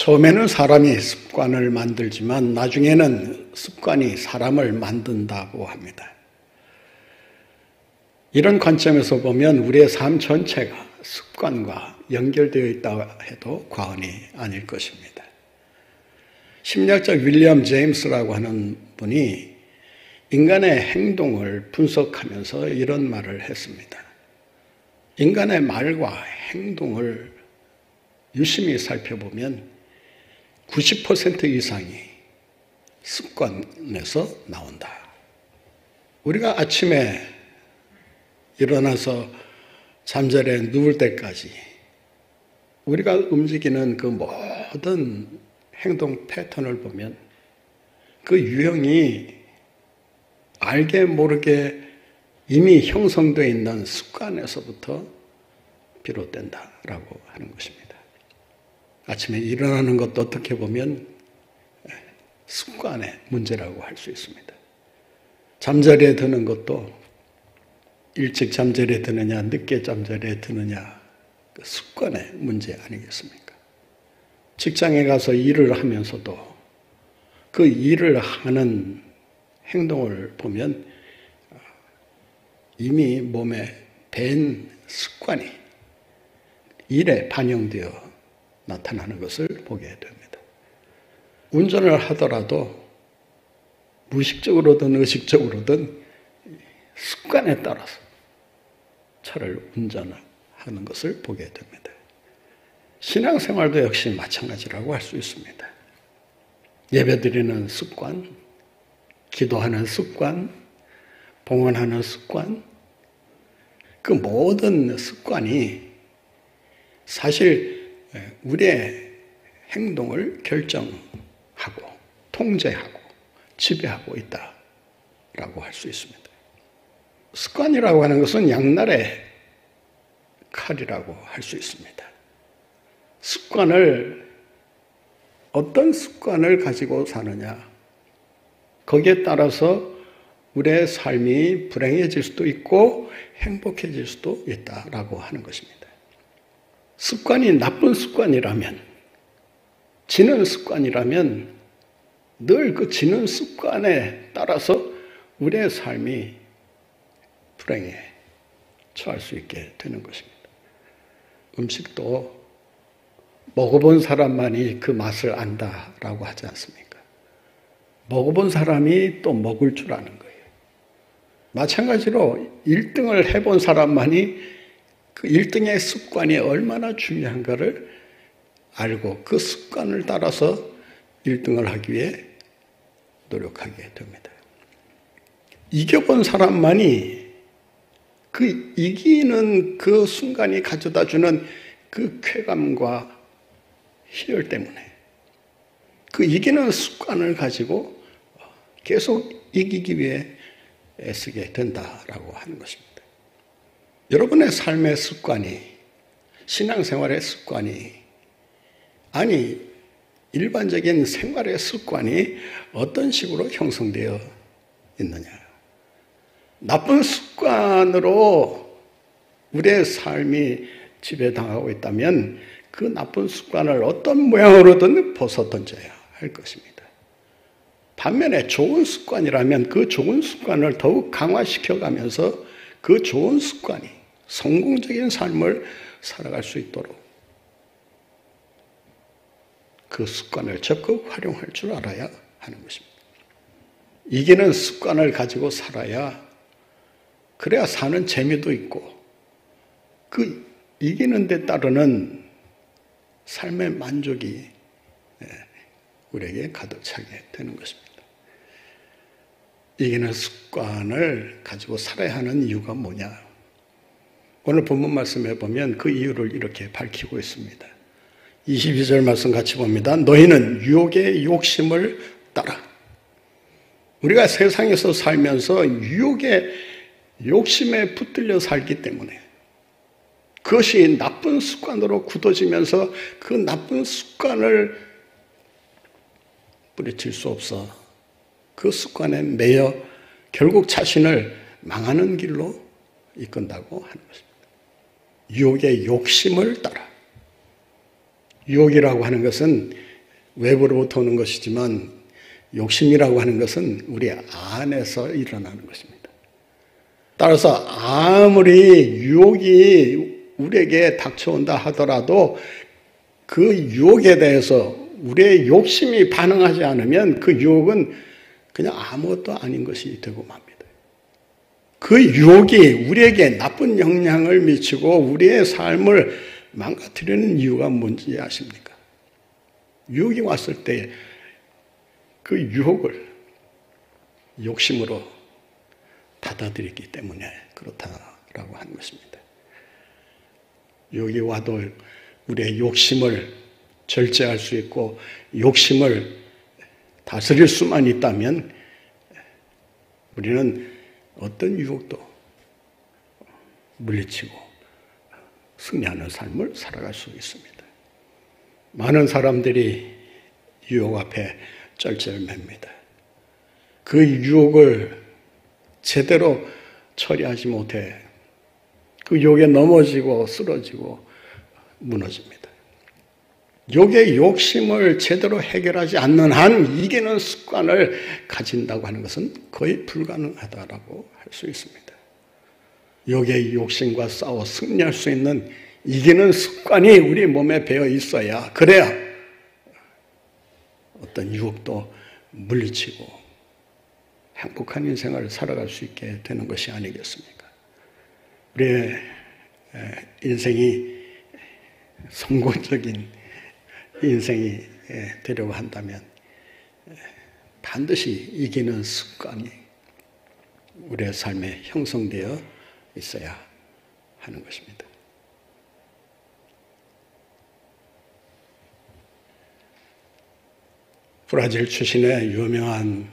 처음에는 사람이 습관을 만들지만 나중에는 습관이 사람을 만든다고 합니다. 이런 관점에서 보면 우리의 삶 전체가 습관과 연결되어 있다 해도 과언이 아닐 것입니다. 심리학자 윌리엄 제임스라고 하는 분이 인간의 행동을 분석하면서 이런 말을 했습니다. 인간의 말과 행동을 유심히 살펴보면 90% 이상이 습관에서 나온다. 우리가 아침에 일어나서 잠자리에 누울 때까지 우리가 움직이는 그 모든 행동 패턴을 보면 그 유형이 알게 모르게 이미 형성되어 있는 습관에서부터 비롯된다라고 하는 것입니다. 아침에 일어나는 것도 어떻게 보면 습관의 문제라고 할 수 있습니다. 잠자리에 드는 것도 일찍 잠자리에 드느냐 늦게 잠자리에 드느냐 그 습관의 문제 아니겠습니까? 직장에 가서 일을 하면서도 그 일을 하는 행동을 보면 이미 몸에 밴 습관이 일에 반영되어 나타나는 것을 보게 됩니다. 운전을 하더라도 무의식적으로든 의식적으로든 습관에 따라서 차를 운전하는 것을 보게 됩니다. 신앙생활도 역시 마찬가지라고 할 수 있습니다. 예배드리는 습관, 기도하는 습관, 봉헌하는 습관, 그 모든 습관이 사실 우리의 행동을 결정하고 통제하고 지배하고 있다라고 할 수 있습니다. 습관이라고 하는 것은 양날의 칼이라고 할 수 있습니다. 어떤 습관을 가지고 사느냐, 거기에 따라서 우리의 삶이 불행해질 수도 있고 행복해질 수도 있다라고 하는 것입니다. 습관이 나쁜 습관이라면, 지는 습관이라면 늘 그 지는 습관에 따라서 우리의 삶이 불행에 처할 수 있게 되는 것입니다. 음식도 먹어본 사람만이 그 맛을 안다라고 하지 않습니까? 먹어본 사람이 또 먹을 줄 아는 거예요. 마찬가지로 1등을 해본 사람만이 그 1등의 습관이 얼마나 중요한가를 알고 그 습관을 따라서 1등을 하기 위해 노력하게 됩니다. 이겨본 사람만이 그 이기는 그 순간이 가져다 주는 그 쾌감과 희열 때문에 그 이기는 습관을 가지고 계속 이기기 위해 애쓰게 된다라고 하는 것입니다. 여러분의 삶의 습관이, 신앙생활의 습관이, 아니 일반적인 생활의 습관이 어떤 식으로 형성되어 있느냐. 나쁜 습관으로 우리의 삶이 지배당하고 있다면 그 나쁜 습관을 어떤 모양으로든 벗어 던져야 할 것입니다. 반면에 좋은 습관이라면 그 좋은 습관을 더욱 강화시켜가면서 그 좋은 습관이 성공적인 삶을 살아갈 수 있도록 그 습관을 적극 활용할 줄 알아야 하는 것입니다. 이기는 습관을 가지고 살아야 그래야 사는 재미도 있고 그 이기는 데 따르는 삶의 만족이 우리에게 가득 차게 되는 것입니다. 이기는 습관을 가지고 살아야 하는 이유가 뭐냐? 오늘 본문 말씀에 보면 그 이유를 이렇게 밝히고 있습니다. 22절 말씀 같이 봅니다. 너희는 유혹의 욕심을 따라. 우리가 세상에서 살면서 유혹의 욕심에 붙들려 살기 때문에 그것이 나쁜 습관으로 굳어지면서 그 나쁜 습관을 뿌리칠 수 없어 그 습관에 매여 결국 자신을 망하는 길로 이끈다고 하는 것입니다. 유혹의 욕심을 따라. 유혹이라고 하는 것은 외부로부터 오는 것이지만 욕심이라고 하는 것은 우리 안에서 일어나는 것입니다. 따라서 아무리 유혹이 우리에게 닥쳐온다 하더라도 그 유혹에 대해서 우리의 욕심이 반응하지 않으면 그 유혹은 그냥 아무것도 아닌 것이 되고 맙니다. 그 유혹이 우리에게 나쁜 영향을 미치고 우리의 삶을 망가뜨리는 이유가 뭔지 아십니까? 유혹이 왔을 때 그 유혹을 욕심으로 받아들이기 때문에 그렇다라고 하는 것입니다. 유혹이 와도 우리의 욕심을 절제할 수 있고 욕심을 다스릴 수만 있다면 우리는 어떤 유혹도 물리치고 승리하는 삶을 살아갈 수 있습니다. 많은 사람들이 유혹 앞에 쩔쩔맵니다. 그 유혹을 제대로 처리하지 못해 그 유혹에 넘어지고 쓰러지고 무너집니다. 유혹의 욕심을 제대로 해결하지 않는 한 이기는 습관을 가진다고 하는 것은 거의 불가능하다고 할 수 있습니다. 유혹의 욕심과 싸워 승리할 수 있는 이기는 습관이 우리 몸에 배어 있어야 그래야 어떤 유혹도 물리치고 행복한 인생을 살아갈 수 있게 되는 것이 아니겠습니까? 우리의 인생이 성공적인 인생이 되려고 한다면 반드시 이기는 습관이 우리의 삶에 형성되어 있어야 하는 것입니다. 브라질 출신의 유명한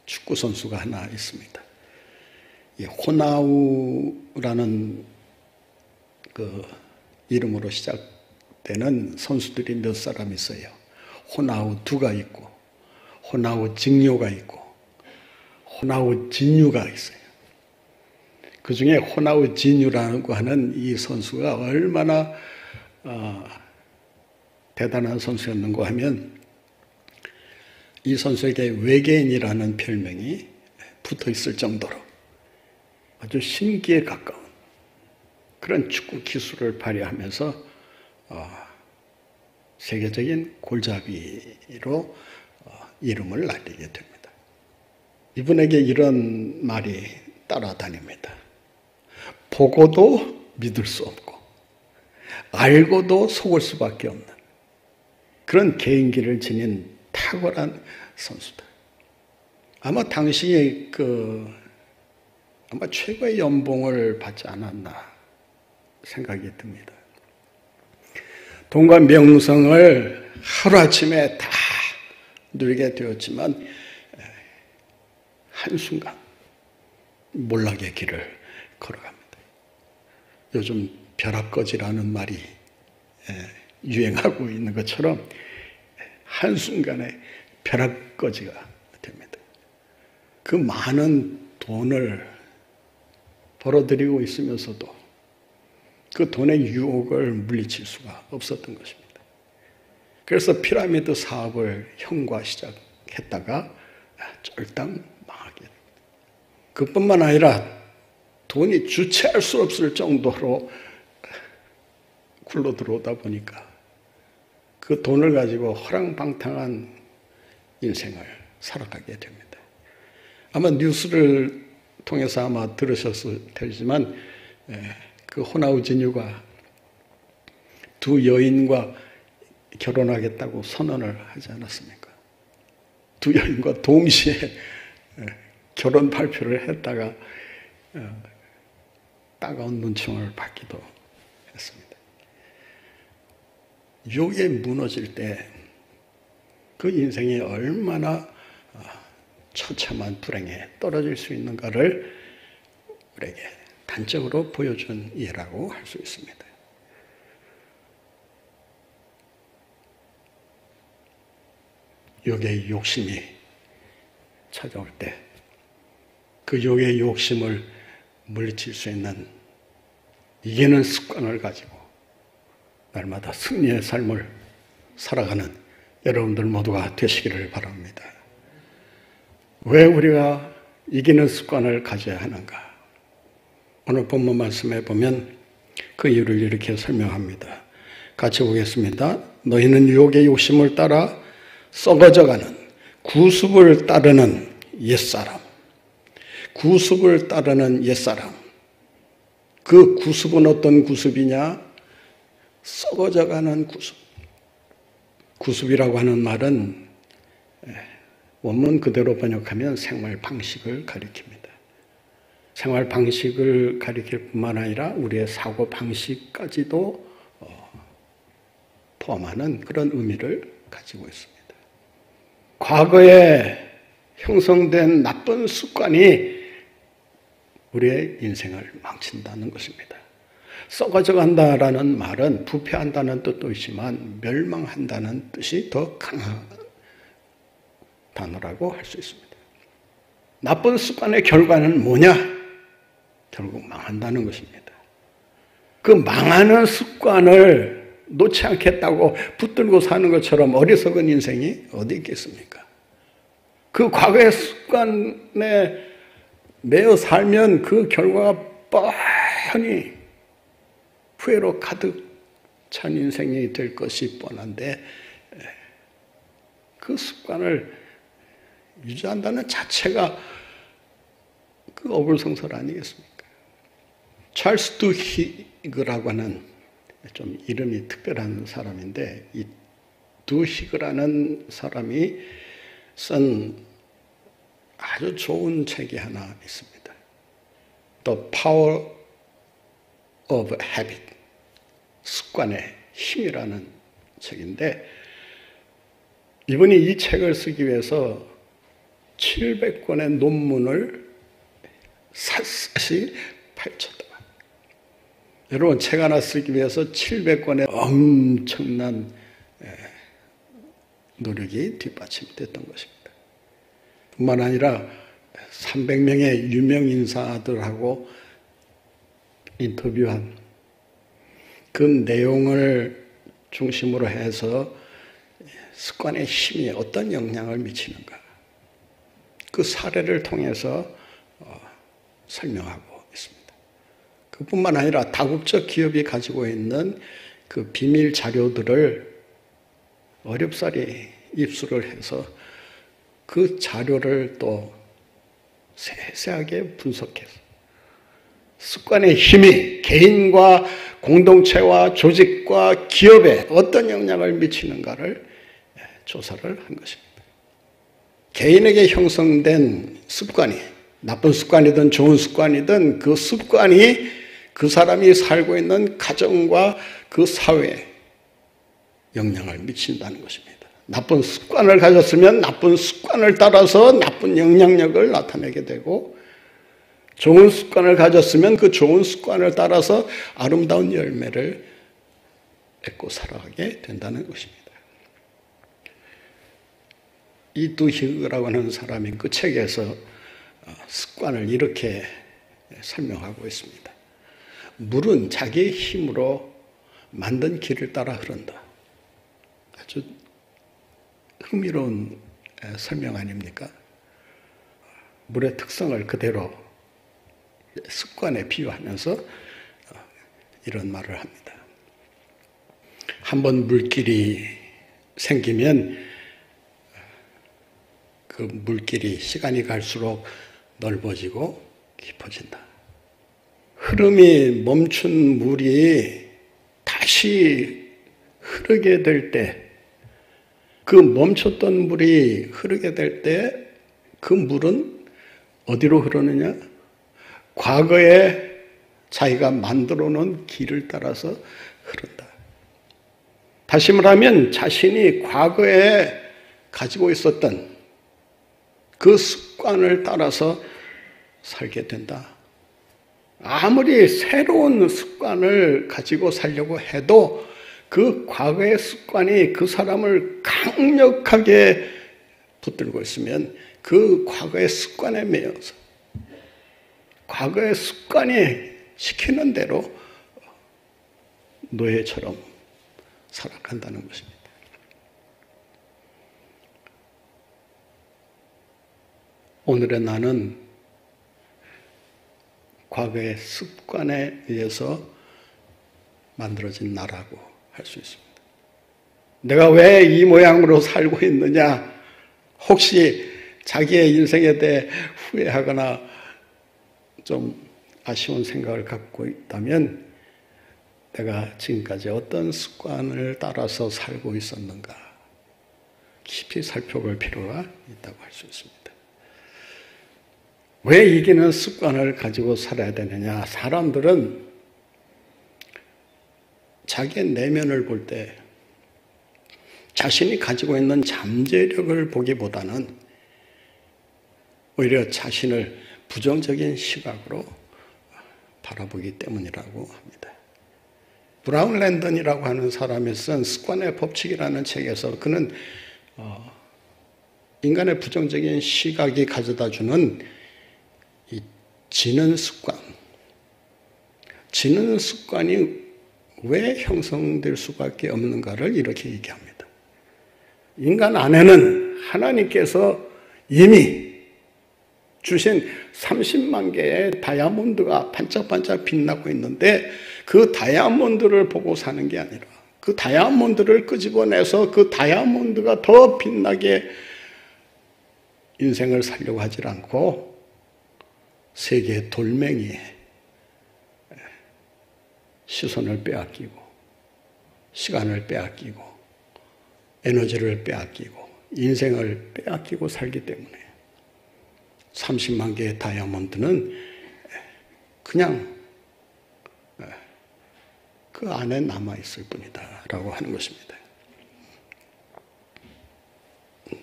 축구 선수가 하나 있습니다. 이 호나우라는 그 이름으로 시작되는 선수들이 몇 사람 있어요. 호나우두가 있고, 호나우 직료가 있고, 호나우 진유가 있어요. 그 중에 호나우 진유라고 하는 이 선수가 얼마나 대단한 선수였는가 하면 이 선수에게 외계인이라는 별명이 붙어 있을 정도로 아주 신기에 가까운 그런 축구 기술을 발휘하면서 세계적인 골잡이로 이름을 날리게 됩니다. 이분에게 이런 말이 따라다닙니다. 보고도 믿을 수 없고 알고도 속을 수밖에 없는 그런 개인기를 지닌 탁월한 선수다. 아마 당시에 아마 최고의 연봉을 받지 않았나 생각이 듭니다. 돈과 명성을 하루아침에 다 누리게 되었지만 한순간 몰락의 길을 걸어갑니다. 요즘 벼락거지라는 말이 유행하고 있는 것처럼 한순간에 벼락거지가 됩니다. 그 많은 돈을 벌어들이고 있으면서도 그 돈의 유혹을 물리칠 수가 없었던 것입니다. 그래서 피라미드 사업을 형과 시작했다가 쫄딱 망하게 됩니다. 그뿐만 아니라 돈이 주체할 수 없을 정도로 굴러 들어오다 보니까 그 돈을 가지고 허랑방탕한 인생을 살아가게 됩니다. 아마 뉴스를 통해서 아마 들으셨을 테지만 그 호나우 진유가 두 여인과 결혼하겠다고 선언을 하지 않았습니까? 두 여인과 동시에 결혼 발표를 했다가 따가운 눈총을 받기도 했습니다. 유혹에 무너질 때 그 인생이 얼마나 처참한 불행에 떨어질 수 있는가를 우리에게 단적으로 보여준 예라고 할 수 있습니다. 유혹의 욕심이 찾아올 때 그 유혹의 욕심을 물리칠 수 있는 이기는 습관을 가지고 날마다 승리의 삶을 살아가는 여러분들 모두가 되시기를 바랍니다. 왜 우리가 이기는 습관을 가져야 하는가? 오늘 본문 말씀에 보면 그 이유를 이렇게 설명합니다. 같이 보겠습니다. 너희는 유혹의 욕심을 따라 썩어져가는 구습을 따르는 옛사람. 구습을 따르는 옛사람. 그 구습은 어떤 구습이냐? 썩어져가는 구습. 구습이라고 하는 말은 원문 그대로 번역하면 생활 방식을 가리킵니다. 생활 방식을 가리킬 뿐만 아니라 우리의 사고 방식까지도 포함하는 그런 의미를 가지고 있습니다. 과거에 형성된 나쁜 습관이 우리의 인생을 망친다는 것입니다. 썩어져 간다라는 말은 부패한다는 뜻도 있지만 멸망한다는 뜻이 더 강한 단어라고 할 수 있습니다. 나쁜 습관의 결과는 뭐냐? 결국 망한다는 것입니다. 그 망하는 습관을 놓지 않겠다고 붙들고 사는 것처럼 어리석은 인생이 어디 있겠습니까? 그 과거의 습관에 매여 살면 그 결과가 뻔히 후회로 가득 찬 인생이 될 것이 뻔한데 그 습관을 유지한다는 자체가 그 어불성설 아니겠습니까? 찰스 두히그라고 하는 좀 이름이 특별한 사람인데 이 두히그라는 사람이 쓴 아주 좋은 책이 하나 있습니다. The Power of Habit, 습관의 힘이라는 책인데 이분이 이 책을 쓰기 위해서 700권의 논문을 샅샅이 파헤쳤다. 여러분 책 하나 쓰기 위해서 700권의 엄청난 노력이 뒷받침됐던 것입니다. 뿐만 아니라 300명의 유명 인사들하고 인터뷰한 그 내용을 중심으로 해서 습관의 힘이 어떤 영향을 미치는가 그 사례를 통해서 설명하고 있습니다. 그뿐만 아니라 다국적 기업이 가지고 있는 그 비밀 자료들을 어렵사리 입수를 해서 그 자료를 또 세세하게 분석해서 습관의 힘이 개인과 공동체와 조직과 기업에 어떤 영향을 미치는가를 조사를 한 것입니다. 개인에게 형성된 습관이 나쁜 습관이든 좋은 습관이든 그 습관이 그 사람이 살고 있는 가정과 그 사회에 영향을 미친다는 것입니다. 나쁜 습관을 가졌으면 나쁜 습관을 따라서 나쁜 영향력을 나타내게 되고 좋은 습관을 가졌으면 그 좋은 습관을 따라서 아름다운 열매를 맺고 살아가게 된다는 것입니다. 이 두히그라고 하는 사람이 그 책에서 습관을 이렇게 설명하고 있습니다. 물은 자기의 힘으로 만든 길을 따라 흐른다. 아주 흥미로운 설명 아닙니까? 물의 특성을 그대로 습관에 비유하면서 이런 말을 합니다. 한번 물길이 생기면 그 물길이 시간이 갈수록 넓어지고 깊어진다. 흐름이 멈춘 물이 다시 흐르게 될 때, 그 멈췄던 물이 흐르게 될 때 그 물은 어디로 흐르느냐? 과거에 자기가 만들어 놓은 길을 따라서 흐른다. 다시 말하면 자신이 과거에 가지고 있었던 그 습관을 따라서 살게 된다. 아무리 새로운 습관을 가지고 살려고 해도 그 과거의 습관이 그 사람을 강력하게 붙들고 있으면 그 과거의 습관에 매여서 과거의 습관이 시키는 대로 노예처럼 살아간다는 것입니다. 오늘의 나는 과거의 습관에 의해서 만들어진 나라고 할 수 있습니다. 내가 왜 이 모양으로 살고 있느냐? 혹시 자기의 인생에 대해 후회하거나 좀 아쉬운 생각을 갖고 있다면 내가 지금까지 어떤 습관을 따라서 살고 있었는가 깊이 살펴볼 필요가 있다고 할 수 있습니다. 왜 이기는 습관을 가지고 살아야 되느냐? 사람들은 자기의 내면을 볼 때 자신이 가지고 있는 잠재력을 보기보다는 오히려 자신을 부정적인 시각으로 바라보기 때문이라고 합니다. 브라운 랜던이라고 하는 사람이 쓴 습관의 법칙이라는 책에서 그는 인간의 부정적인 시각이 가져다주는 이 지는 습관이 왜 형성될 수밖에 없는가를 이렇게 얘기합니다. 인간 안에는 하나님께서 이미 주신 30만 개의 다이아몬드가 반짝반짝 빛나고 있는데 그 다이아몬드를 보고 사는 게 아니라 그 다이아몬드를 끄집어내서 그 다이아몬드가 더 빛나게 인생을 살려고 하지 않고 세 개의 돌멩이에 시선을 빼앗기고 시간을 빼앗기고 에너지를 빼앗기고 인생을 빼앗기고 살기 때문에 30만 개의 다이아몬드는 그냥 그 안에 남아있을 뿐이다 라고 하는 것입니다.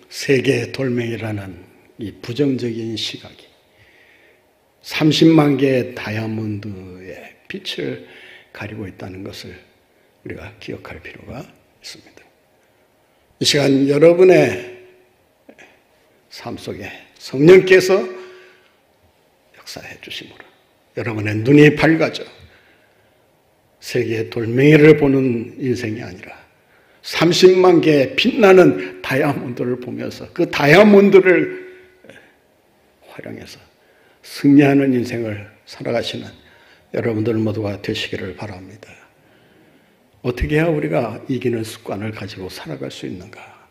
세 개의 돌멩이라는 이 부정적인 시각이 30만 개의 다이아몬드의 빛을 가리고 있다는 것을 우리가 기억할 필요가 있습니다. 이 시간 여러분의 삶 속에 성령께서 역사해 주심으로 여러분의 눈이 밝아져 세계의 돌멩이를 보는 인생이 아니라 30만 개의 빛나는 다이아몬드를 보면서 그 다이아몬드를 활용해서 승리하는 인생을 살아가시는 여러분들 모두가 되시기를 바랍니다. 어떻게 해야 우리가 이기는 습관을 가지고 살아갈 수 있는가?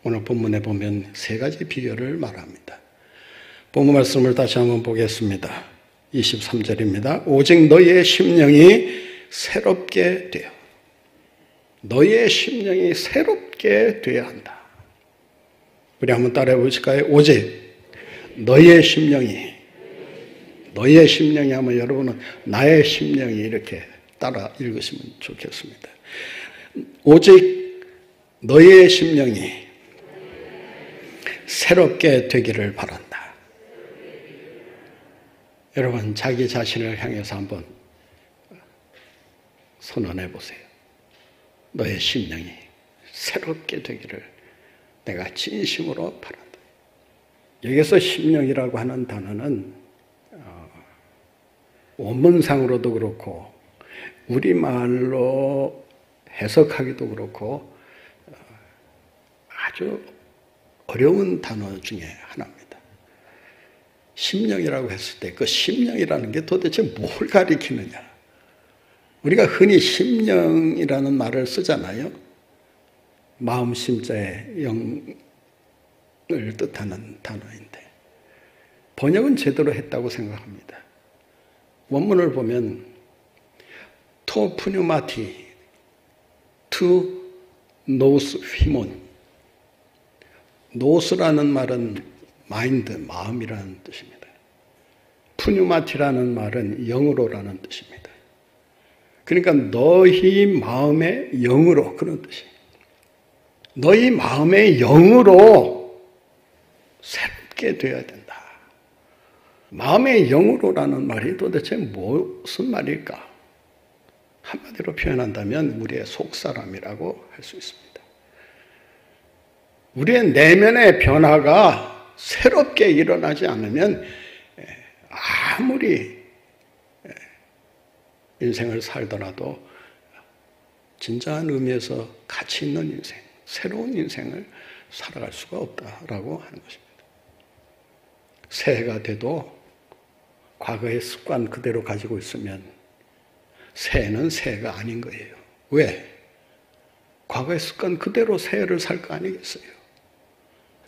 오늘 본문에 보면 세 가지 비결을 말합니다. 본문 말씀을 다시 한번 보겠습니다. 23절입니다. 오직 너희의 심령이 새롭게 되어 너희의 심령이 새롭게 되어야 한다. 우리 한번 따라해 보실까요? 오직 너희의 심령이 하면 여러분은 나의 심령이 이렇게 따라 읽으시면 좋겠습니다. 오직 너희의 심령이 새롭게 되기를 바란다. 여러분 자기 자신을 향해서 한번 선언해 보세요. 너의 심령이 새롭게 되기를 내가 진심으로 바란다. 여기서 심령이라고 하는 단어는 원문상으로도 그렇고 우리말로 해석하기도 그렇고 아주 어려운 단어 중에 하나입니다. 심령이라고 했을 때 그 심령이라는 게 도대체 뭘 가리키느냐? 우리가 흔히 심령이라는 말을 쓰잖아요. 마음 심자의 영을 뜻하는 단어인데 번역은 제대로 했다고 생각합니다. 원문을 보면 토 푸뉴마티 투 노스 휘몬 노스라는 말은 마인드, 마음이라는 뜻입니다. 푸뉴마티라는 말은 영으로라는 뜻입니다. 그러니까 너희 마음의 영으로 그런 뜻이에요. 너희 마음의 영으로 새롭게 되어야 된다. 마음의 영으로라는 말이 도대체 무슨 말일까? 한마디로 표현한다면 우리의 속사람이라고 할 수 있습니다. 우리의 내면의 변화가 새롭게 일어나지 않으면 아무리 인생을 살더라도 진정한 의미에서 가치 있는 인생, 새로운 인생을 살아갈 수가 없다라고 하는 것입니다. 새해가 돼도 과거의 습관 그대로 가지고 있으면 새해는 새해가 아닌 거예요. 왜? 과거의 습관 그대로 새해를 살 거 아니겠어요?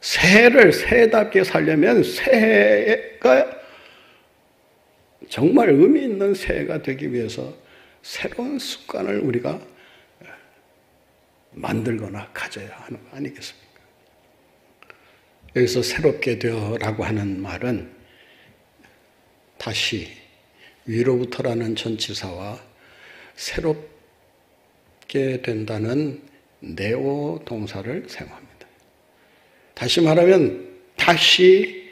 새해를 새해답게 살려면 새해가 정말 의미 있는 새해가 되기 위해서 새로운 습관을 우리가 만들거나 가져야 하는 거 아니겠습니까? 여기서 새롭게 되어라고 하는 말은 다시 위로부터라는 전치사와 새롭게 된다는 네오 동사를 사용합니다. 다시 말하면 다시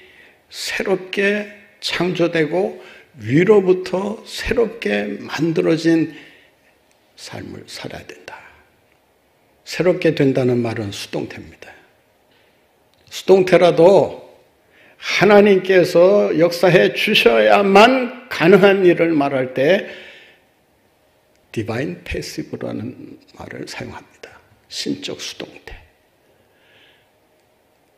새롭게 창조되고 위로부터 새롭게 만들어진 삶을 살아야 된다. 새롭게 된다는 말은 수동태입니다. 수동태라도 하나님께서 역사해 주셔야만 가능한 일을 말할 때 디바인 패시브라는 말을 사용합니다. 신적 수동태.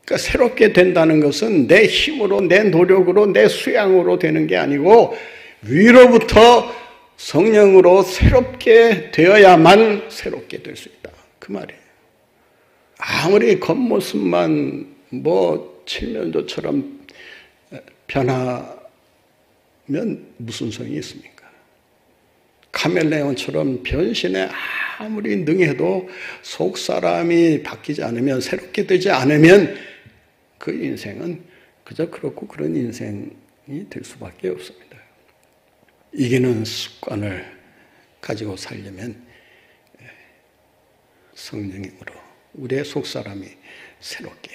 그러니까 새롭게 된다는 것은 내 힘으로, 내 노력으로, 내 수양으로 되는 게 아니고 위로부터 성령으로 새롭게 되어야만 새롭게 될 수 있다. 그 말이에요. 아무리 겉모습만 칠면조처럼 변하면 무슨 소용이 있습니까? 카멜레온처럼 변신에 아무리 능해도 속 사람이 바뀌지 않으면, 새롭게 되지 않으면 그 인생은 그저 그렇고 그런 인생이 될 수밖에 없습니다. 이기는 습관을 가지고 살려면 성령님으로 우리의 속 사람이 새롭게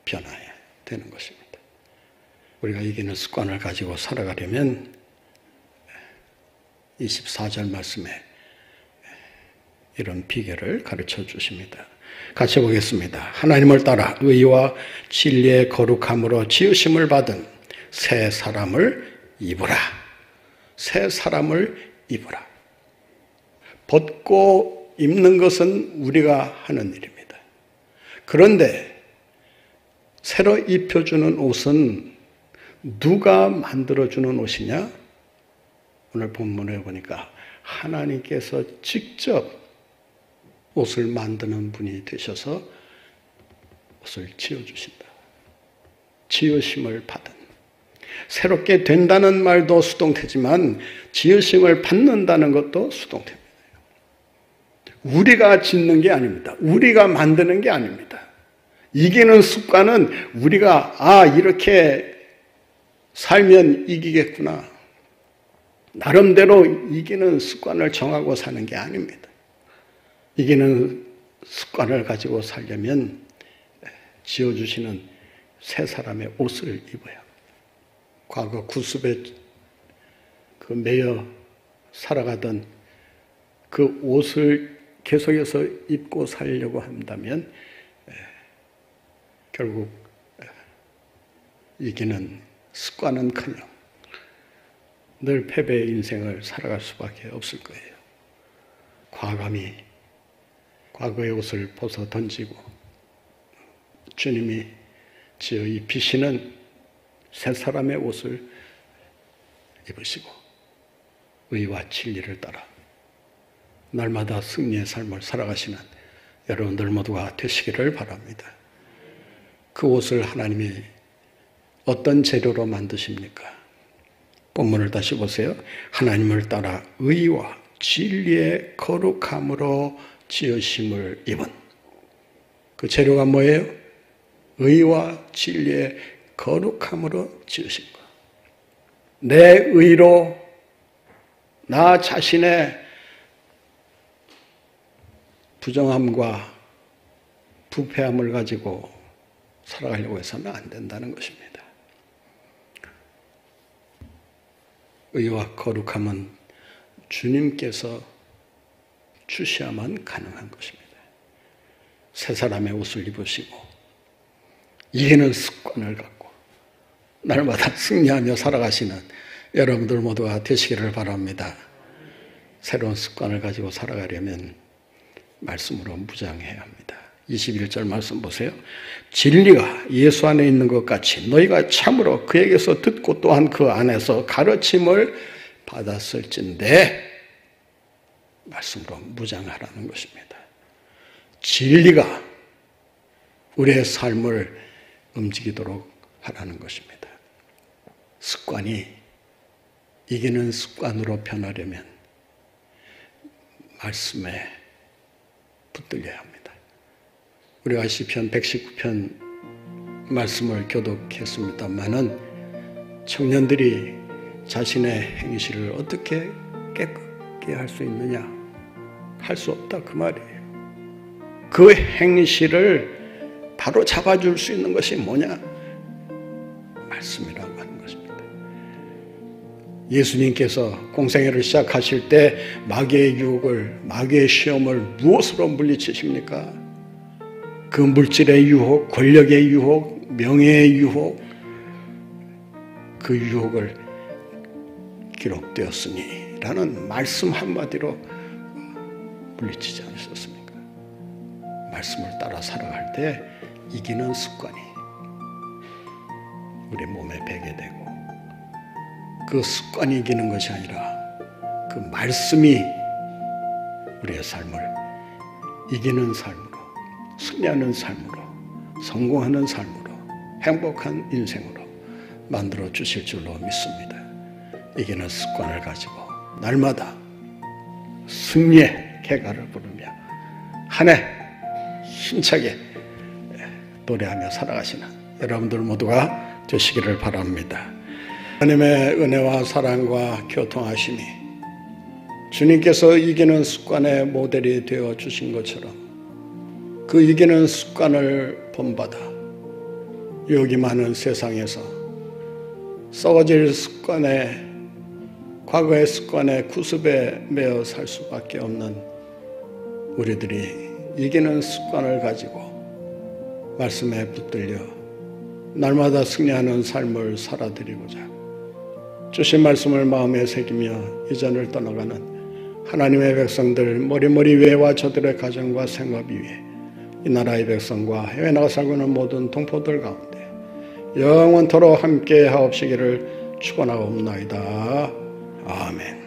변화해야 되는 것입니다. 우리가 이기는 습관을 가지고 살아가려면 24절 말씀에 이런 비결을 가르쳐 주십니다. 같이 보겠습니다. 하나님을 따라 의와 진리의 거룩함으로 지으심을 받은 새 사람을 입으라. 새 사람을 입으라. 벗고 입는 것은 우리가 하는 일입니다. 그런데 새로 입혀주는 옷은 누가 만들어주는 옷이냐? 오늘 본문에 보니까 하나님께서 직접 옷을 만드는 분이 되셔서 옷을 지어주신다. 지으심을 받은. 새롭게 된다는 말도 수동태지만 지으심을 받는다는 것도 수동태입니다. 우리가 짓는 게 아닙니다. 우리가 만드는 게 아닙니다. 이기는 습관은 우리가 이렇게 살면 이기겠구나. 나름대로 이기는 습관을 정하고 사는 게 아닙니다. 이기는 습관을 가지고 살려면 지어주시는 새 사람의 옷을 입어야. 과거 구습에 매여 살아가던 그 옷을 계속해서 입고 살려고 한다면 결국 이기는 습관은커녕 늘 패배의 인생을 살아갈 수밖에 없을 거예요. 과감히 과거의 옷을 벗어 던지고 주님이 지어 입히시는 새 사람의 옷을 입으시고 의와 진리를 따라 날마다 승리의 삶을 살아가시는 여러분들 모두가 되시기를 바랍니다. 그 옷을 하나님이 어떤 재료로 만드십니까? 본문을 다시 보세요. 하나님을 따라 의와 진리의 거룩함으로 지으심을 입은. 그 재료가 뭐예요? 의와 진리의 거룩함으로 지으신 것. 내 의로 나 자신의 부정함과 부패함을 가지고 살아가려고 해서는 안 된다는 것입니다. 의와 거룩함은 주님께서 주셔야만 가능한 것입니다. 새 사람의 옷을 입으시고 이기는 습관을 갖고 날마다 승리하며 살아가시는 여러분들 모두가 되시기를 바랍니다. 새로운 습관을 가지고 살아가려면 말씀으로 무장해야 합니다. 21절 말씀 보세요. 진리가 예수 안에 있는 것 같이 너희가 참으로 그에게서 듣고 또한 그 안에서 가르침을 받았을진데 말씀으로 무장하라는 것입니다. 진리가 우리의 삶을 움직이도록 하라는 것입니다. 습관이 이기는 습관으로 변하려면 말씀에 붙들려야 합니다. 우리가 시편 119편 말씀을 교독했습니다마는 청년들이 자신의 행실을 어떻게 깨끗게 할 수 있느냐? 할 수 없다 그 말이에요. 그 행실을 바로 잡아줄 수 있는 것이 뭐냐? 말씀이라고 하는 것입니다. 예수님께서 공생애를 시작하실 때 마귀의 유혹을, 마귀의 시험을 무엇으로 물리치십니까? 그 물질의 유혹, 권력의 유혹, 명예의 유혹, 그 유혹을 기록되었으니 라는 말씀 한마디로 물리치지 않으셨습니까? 말씀을 따라 살아갈 때 이기는 습관이 우리 몸에 배게 되고 그 습관이 이기는 것이 아니라 그 말씀이 우리의 삶을 이기는 삶으로, 승리하는 삶으로, 성공하는 삶으로, 행복한 인생으로 만들어 주실 줄로 믿습니다. 이기는 습관을 가지고 날마다 승리의 개가를 부르며 한 해 힘차게 노래하며 살아가시는 여러분들 모두가 되시기를 바랍니다. 하나님의 은혜와 사랑과 교통하심이 주님께서 이기는 습관의 모델이 되어 주신 것처럼 그 이기는 습관을 본받아 유혹이 많은 세상에서 썩어질 습관에, 과거의 습관에 구습에 매어 살 수밖에 없는 우리들이 이기는 습관을 가지고 말씀에 붙들려 날마다 승리하는 삶을 살아드리고자 주신 말씀을 마음에 새기며 이전을 떠나가는 하나님의 백성들 머리머리 위에와 저들의 가정과 생업 위에 이 나라의 백성과 해외 나가 살고 있는 모든 동포들 가운데 영원토록 함께 하옵시기를 축원하옵나이다. 아멘.